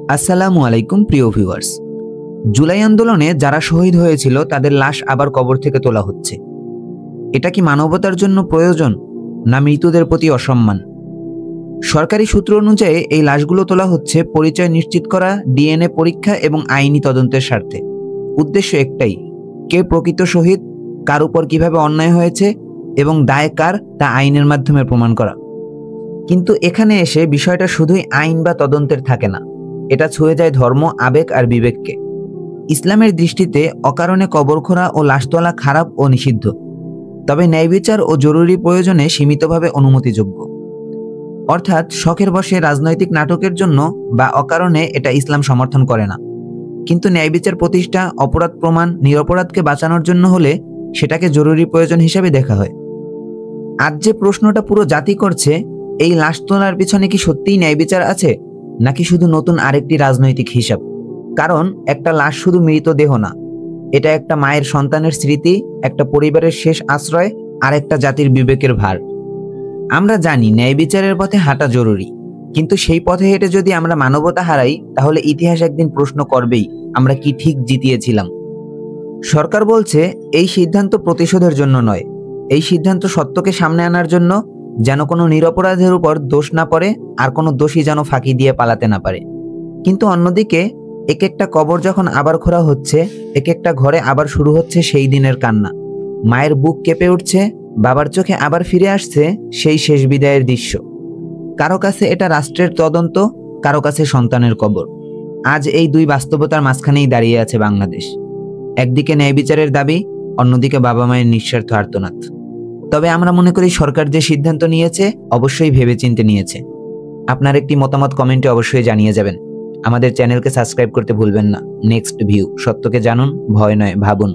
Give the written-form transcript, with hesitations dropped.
আসসালামু আলাইকুম প্রিয় ভিউয়ার্স। জুলাই আন্দোলনে যারা শহীদ হয়েছিল তাদের লাশ আবার কবর থেকে তোলা হচ্ছে। এটা কি মানবতার জন্য প্রয়োজন, না মৃতদের প্রতি অসম্মান? সরকারি সূত্র অনুযায়ী এই লাশগুলো তোলা হচ্ছে পরিচয় নিশ্চিত করা, ডিএনএ পরীক্ষা এবং আইনি তদন্তের স্বার্থে। উদ্দেশ্য একটাই, কে প্রকৃত শহীদ, কার উপর কিভাবে অন্যায় হয়েছে এবং দায় কার তা আইনের মাধ্যমে প্রমাণ করা। কিন্তু এখানে এসে বিষয়টা শুধুই আইন বা তদন্তের থাকে না, এটা ছুঁয়ে যায় ধর্ম, আবেগ আর বিবেককে। ইসলামের দৃষ্টিতে অকারণে কবর খোঁড়া ও লাশ তোলা খারাপ ও নিষিদ্ধ, তবে ন্যায় বিচার ও জরুরি প্রয়োজনে সীমিতভাবে অনুমতিযোগ্য। অর্থাৎ শখের বশে রাজনৈতিক নাটকের জন্য বা অকারণে এটা ইসলাম সমর্থন করে না। কিন্তু ন্যায় বিচার প্রতিষ্ঠা, অপরাধ প্রমাণ, নিরপরাধকে বাঁচানোর জন্য হলে সেটাকে জরুরি প্রয়োজন হিসেবে দেখা হয়। আজ যে প্রশ্নটা পুরো জাতি করছে, এই লাশ তোলার পিছনে কি সত্যিই ন্যায় বিচার আছে, নাকি শুধু নতুন আরেকটি রাজনৈতিক হিসাব? কারণ একটা লাশ শুধু মৃতদেহ না, এটা একটা মায়ের সন্তানের স্মৃতি, একটা পরিবারের শেষ আশ্রয়, আর একটা জাতির বিবেকের ভার। আমরা জানি ন্যায় বিচারের পথে হাঁটা জরুরি, কিন্তু সেই পথে হেঁটে যদি আমরা মানবতা হারাই, তাহলে ইতিহাস একদিন প্রশ্ন করবেই আমরা কি ঠিক জিতিয়েছিলাম। সরকার বলছে এই সিদ্ধান্ত প্রতিশোধের জন্য নয়, এই সিদ্ধান্ত সত্যকে সামনে আনার জন্য, যেন কোনো নিরপরাধের উপর দোষ না পড়ে আর কোনো দোষী যেন ফাঁকি দিয়ে পালাতে না পারে। কিন্তু অন্যদিকে এক একটা কবর যখন আবার খোঁড়া হচ্ছে, এক একটা ঘরে আবার শুরু হচ্ছে সেই দিনের কান্না। মায়ের বুক কেঁপে উঠছে, বাবার চোখে আবার ফিরে আসছে সেই শেষ বিদায়ের দৃশ্য। কারো কাছে এটা রাষ্ট্রের তদন্ত, কারো কাছে সন্তানের কবর। আজ এই দুই বাস্তবতার মাঝখানেই দাঁড়িয়ে আছে বাংলাদেশ। একদিকে ন্যায় বিচারের দাবি, অন্যদিকে বাবা মায়ের নিঃস্বার্থ আর্তনাদ। তবে আমরা মনে করি সরকার যে সিদ্ধান্ত নিয়েছে অবশ্যই ভেবেচিন্তে নিয়েছে। আপনার একটি মতামত কমেন্টে অবশ্যই জানিয়ে যাবেন। আমাদের চ্যানেলকে সাবস্ক্রাইব করতে ভুলবেন না। নেক্সট ভিউ, সত্যকে জানুন, ভয় নয় ভাবুন।